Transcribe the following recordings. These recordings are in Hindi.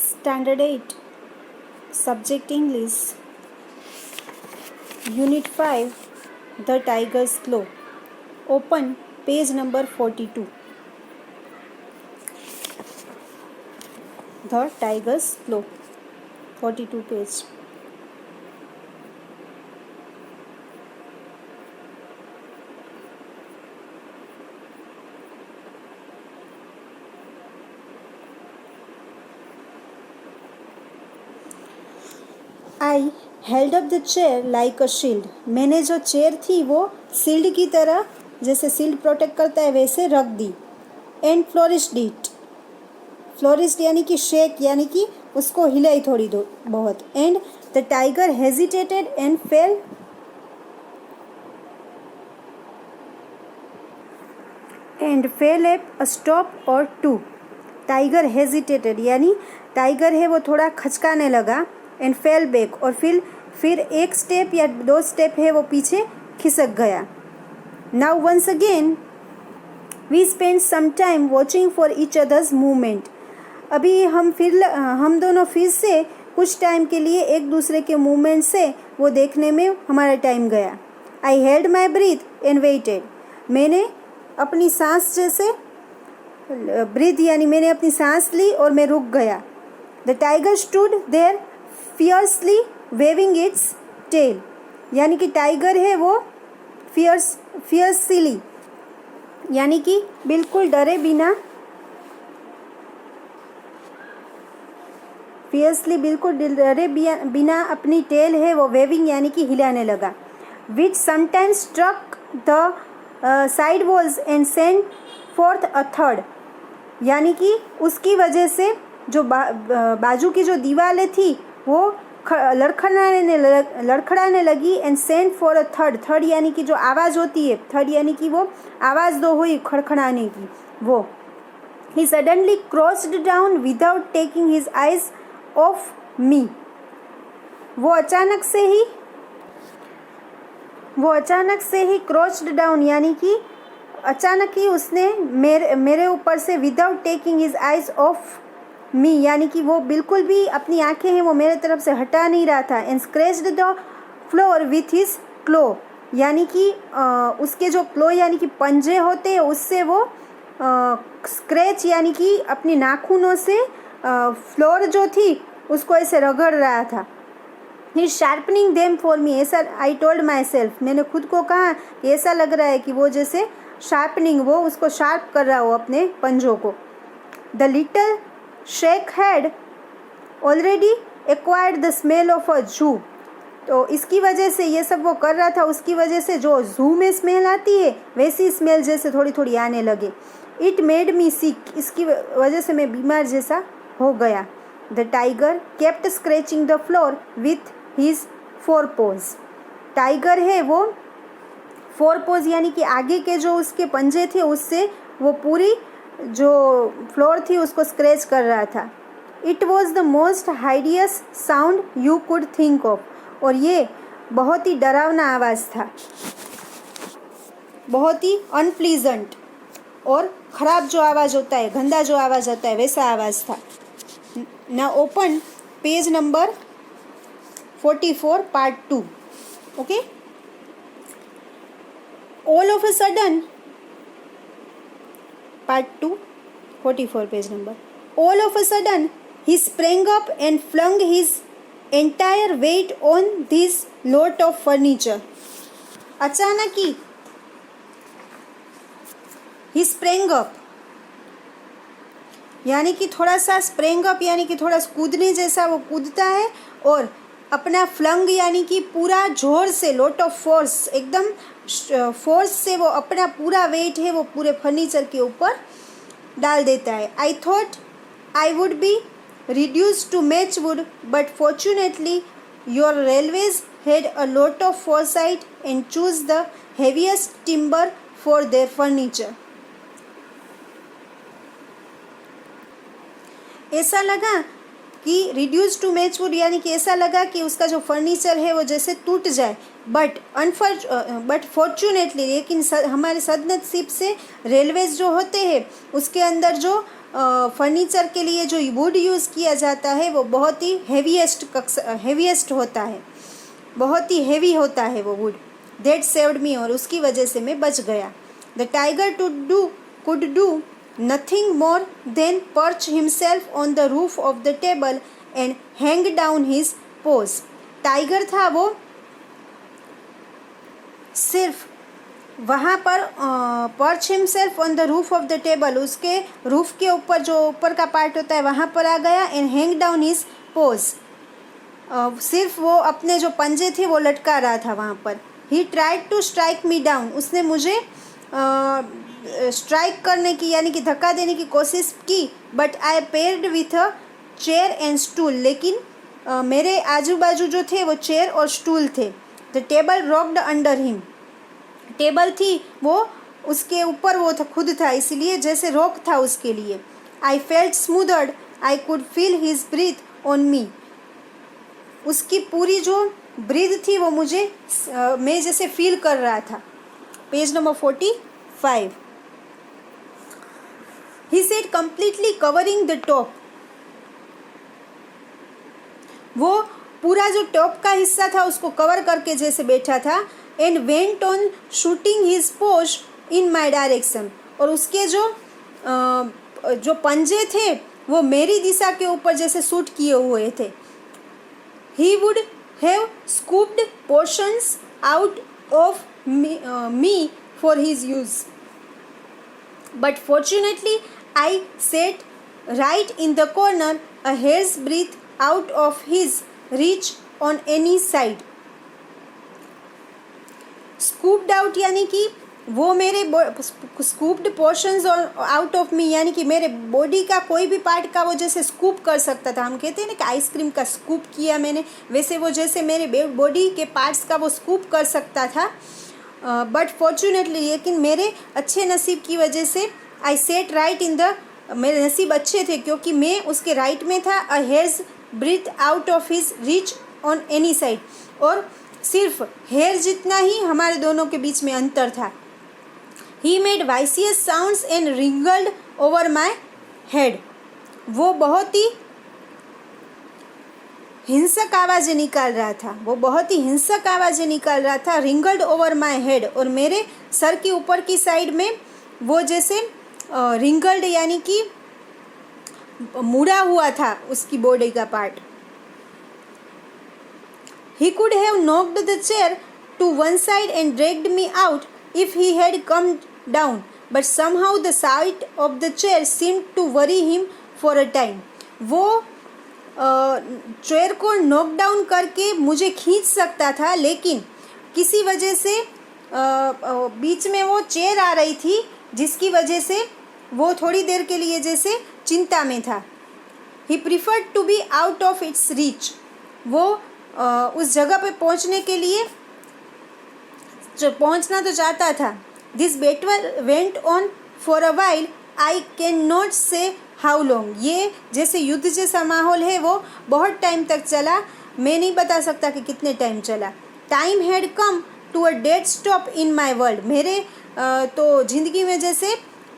Standard 8, Subject English, Unit 5, The Tiger's Claw. Open page number 42. The Tiger's Claw, 42 page. I held up the chair like a shield. मैंने जो चेयर थी वो शील्ड की तरह, जैसे शील्ड प्रोटेक्ट करता है वैसे रख दी. And flourished it. फ्लोरिश्ड यानी कि शेक, यानी कि उसको हिलाई थोड़ी दो बहुत. And the tiger hesitated and fail at a stop और टू. टाइगर हेजिटेटेड यानी टाइगर है वो थोड़ा खचकाने लगा. एंड फेल बैक, और फिर एक स्टेप या दो स्टेप है वो पीछे खिसक गया. Now once again we spend some time watching for each others movement. अभी हम दोनों फिर से कुछ टाइम के लिए एक दूसरे के मूवमेंट से वो देखने में हमारा टाइम गया. I held my breath and waited. मैंने अपनी सांस जैसे ब्रीथ यानी मैंने अपनी सांस ली और मैं रुक गया. The tiger stood there fiercely waving its tail. यानी कि टाइगर है वो फियर्सली यानी कि बिल्कुल डरे बिना, फियर्सली बिल्कुल डरे बिना अपनी टेल है वो वेविंग यानी कि हिलाने लगा. Which sometimes struck the side walls and send forth a third. यानी कि उसकी वजह से जो बाजू की जो दीवारें थी वो लड़खड़ाने लगी. And send for a third यानी कि जो आवाज़ होती है, थर्ड यानी कि वो आवाज़ दो हुई खड़खड़ाने की वो. He suddenly crossed down without taking his eyes off me. वो अचानक से ही क्रॉस्ड डाउन यानी कि अचानक ही उसने मेरे ऊपर से without taking his eyes off मी यानी कि वो बिल्कुल भी अपनी आंखें हैं वो मेरे तरफ से हटा नहीं रहा था. And scratched the floor with his claw. यानी कि उसके जो क्लो यानी कि पंजे होते हैं उससे वो स्क्रैच यानी कि अपनी नाखूनों से फ्लोर जो थी उसको ऐसे रगड़ रहा था. ही शार्पनिंग देम फॉर मी. ऐसा आई टोल्ड माई सेल्फ. मैंने खुद को कहा कि ऐसा लग रहा है कि वो जैसे शार्पनिंग, वो उसको शार्प कर रहा हो अपने पंजों को. The little shake had already acquired the smell of a जू. तो इसकी वजह से ये सब वो कर रहा था, उसकी वजह से जो जू में स्मेल आती है वैसी स्मेल जैसे थोड़ी थोड़ी आने लगे. इट मेड मी सिक. इसकी वजह से मैं बीमार जैसा हो गया. The tiger kept scratching the floor with his four pose. Tiger है वो फोर पोज यानी कि आगे के जो उसके पंजे थे उससे वो पूरी जो फ्लोर थी उसको स्क्रैच कर रहा था. It was the most hideous sound you could think of. और ये बहुत ही डरावना आवाज़ था, बहुत ही अनप्लीजेंट और ख़राब जो आवाज़ होता है, गंदा जो आवाज़ होता है वैसा आवाज़ था. ना open page number 44 part 2. Okay. All of a sudden Part 2, 44 page number. All of a sudden, he sprang up and flung his entire weight on this lot of furniture. अचानक ही he sprang up यानी कि थोड़ा सा sprang up यानी कि थोड़ा कूदने जैसा वो कूदता है. और अपना फ्लंग यानी कि पूरा जोर से, लोट ऑफ फोर्स, एकदम फोर्स से वो अपना पूरा वेट है वो पूरे फर्नीचर के ऊपर डाल देता है. I thought I would be reduce to matchwood but fortunately your railways had a lot of foresight and choose the heaviest timber for their furniture. ऐसा लगा कि रिड्यूस टू मैच वुड यानी कि ऐसा लगा कि उसका जो फर्नीचर है वो जैसे टूट जाए. बट फॉर्चुनेटली, लेकिन हमारे सदनसीब से रेलवेज जो होते हैं उसके अंदर जो फर्नीचर के लिए जो वुड यूज़ किया जाता है वो बहुत ही हेवीएस्ट होता है, बहुत ही हेवी होता है वो वुड। दैट सेव्ड मी, और उसकी वजह से मैं बच गया। The tiger could do nothing more than perch himself on the roof of the table and hang down his pose. Tiger था वो सिर्फ वहाँ पर perch himself on the roof of the table, उसके रूफ के ऊपर जो ऊपर का पार्ट होता है वहाँ पर आ गया। And hang down his pose, सिर्फ वो अपने जो पंजे थे वो लटका रहा था वहाँ पर। He tried to strike me down, उसने मुझे स्ट्राइक करने की यानी कि धक्का देने की कोशिश की। But I paired with a chair and stool, लेकिन मेरे आजू बाजू जो थे वो चेयर और स्टूल थे। The table rocked under him, table थी वो उसके ऊपर वो था, खुद था, इसलिए जैसे रॉक था उसके लिए। I felt smothered, I could feel his breath on me, उसकी पूरी जो ब्रीथ थी वो मुझे मैं जैसे फील कर रहा था। Page number 45। He said completely covering the top, वो पूरा जो टॉप का हिस्सा था उसको कवर करके जैसे बैठा था। And went on shooting his pose in my direction, और उसके जो पंजे थे वो मेरी दिशा के ऊपर जैसे शूट किए हुए थे। He would have scooped portions out of me for his use, but fortunately I sat right in the corner, a hair's breadth out of his reach on any side. Scooped out यानी कि वो मेरे स्कूप्ड पोर्शंस और आउट ऑफ मी यानी कि मेरे बॉडी का कोई भी पार्ट का वो जैसे स्कूप कर सकता था। हम कहते हैं ना कि आइसक्रीम का स्कूप किया मैंने, वैसे वो जैसे मेरे बॉडी के पार्ट्स का वो स्कूप कर सकता था। बट फॉर्चुनेटली, लेकिन मेरे अच्छे नसीब की वजह से आई सेट राइट इन द, मेरे नसीब अच्छे थे क्योंकि मैं उसके राइट में था। A hare's breath out of his reach on any side, और सिर्फ हेयर जितना ही हमारे दोनों के बीच में अंतर था। He made vicious sounds and wrangled over my head, वो बहुत ही हिंसक आवाज़ें निकाल रहा था, वो बहुत ही हिंसक आवाज़ें निकाल रहा था। रिंगल्ड ओवर माई हेड, और मेरे सर के ऊपर की साइड में वो जैसे रिंगल्ड यानी कि मुड़ा हुआ था उसकी बॉडी का part. He could have knocked the chair to one side and dragged me out if he had come down, but somehow the side of the chair seemed to worry him for a time. वो चेयर को नॉक डाउन करके मुझे खींच सकता था, लेकिन किसी वजह से बीच में वो चेयर आ रही थी जिसकी वजह से वो थोड़ी देर के लिए जैसे चिंता में था। He preferred to be out of its reach, वो उस जगह पे पहुंचने के लिए पहुंचना तो चाहता था। This battle went on for a while, I can not से हाउ लॉन्ग, ये जैसे युद्ध जैसा माहौल है वो बहुत टाइम तक चला, मैं नहीं बता सकता कि कितने टाइम चला। Time had come to a dead stop in my world, मेरे तो ज़िंदगी में जैसे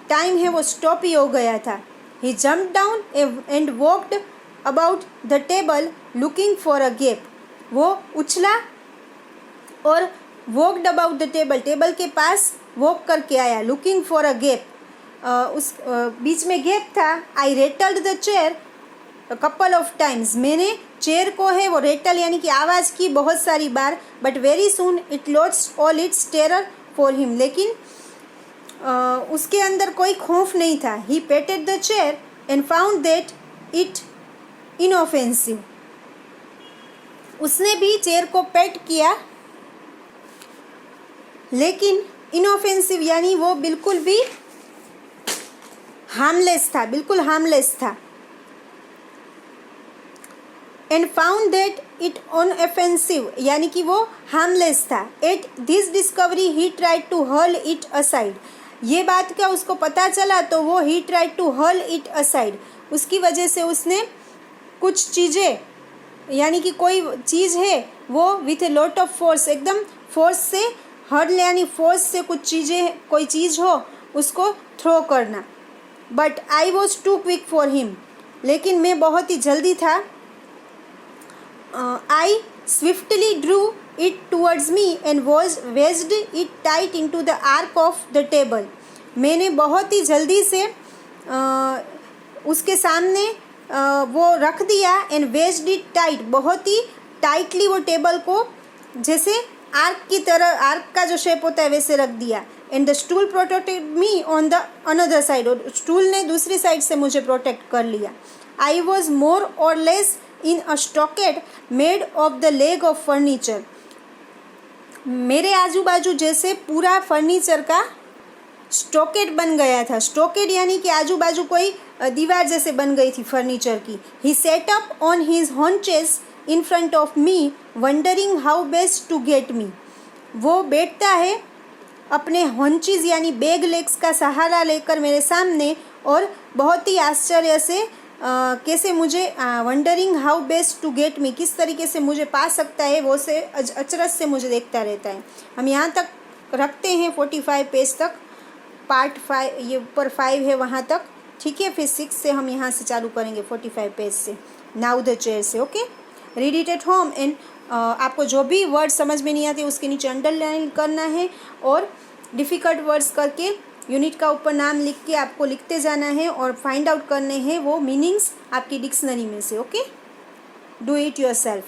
टाइम है वो स्टॉप ही हो गया था। He jump down and walked about the table looking for a gap, वो उछला और walked about the table, table के पास वॉक करके आया। लुकिंग फॉर अ गैप, उस बीच में गैप था। I rattled the chair couple of times, मैंने चेयर को है वो रेटल यानी कि आवाज़ की बहुत सारी बार। But very soon it lost all its terror for him, लेकिन उसके अंदर कोई खौफ नहीं था। He patted the chair and found that it inoffensive, उसने भी चेयर को पेट किया, लेकिन इनऑफेंसिव यानी वो बिल्कुल भी हार्मलेस था, बिल्कुल हार्मलेस था। And found that it unoffensive यानी कि वो हार्मलेस था। At this discovery he tried to hurl it aside, ये बात का उसको पता चला तो वो he tried to hurl it aside, उसकी वजह से उसने कुछ चीज़ें यानी कि कोई चीज़ है वो with a lot of force, एकदम फोर्स से, हर्ल यानी फोर्स से कुछ चीज़ें, कोई चीज़ हो उसको थ्रो करना। But I was too quick for him, लेकिन मैं बहुत ही जल्दी था। I swiftly drew it towards me and was wedged it tight in to the arc of the table. मैंने बहुत ही जल्दी से उसके सामने वो रख दिया, एंड वेज्ड इट टाइट, बहुत ही टाइटली वो टेबल को जैसे आर्क की तरह, आर्क का जो शेप होता है वैसे रख दिया। And the stool protected me on the another side, और स्टूल ने दूसरी साइड से मुझे प्रोटेक्ट कर लिया। आई was more or less in a stockade made of the leg of furniture. मेरे आजू बाजू जैसे पूरा फर्नीचर का स्टॉकेट बन गया था। स्टॉकेट यानी कि आजू बाजू कोई दीवार जैसे बन गई थी फर्नीचर की। He sat up on his haunches in front of me wondering how best to get me. वो बैठता है अपने हॉन्चीज यानी बैग लेग्स का सहारा लेकर मेरे सामने, और बहुत ही आश्चर्य से कैसे मुझे wondering how best to get me, किस तरीके से मुझे पा सकता है, वो से अचरज से मुझे देखता रहता है। हम यहाँ तक रखते हैं 45 पेज तक, पार्ट 5 ये ऊपर 5 है वहाँ तक, ठीक है। फिर 6 से हम यहाँ से चालू करेंगे 45 पेज से, नाउ द चेयर से। Okay, read it at home and आपको जो भी वर्ड समझ में नहीं आते उसके नीचे अंडरलाइन करना है, और डिफ़िकल्ट वर्ड्स करके यूनिट का ऊपर नाम लिख के आपको लिखते जाना है और फाइंड आउट करने हैं वो मीनिंग्स आपकी डिक्शनरी में से। Okay, do it yourself.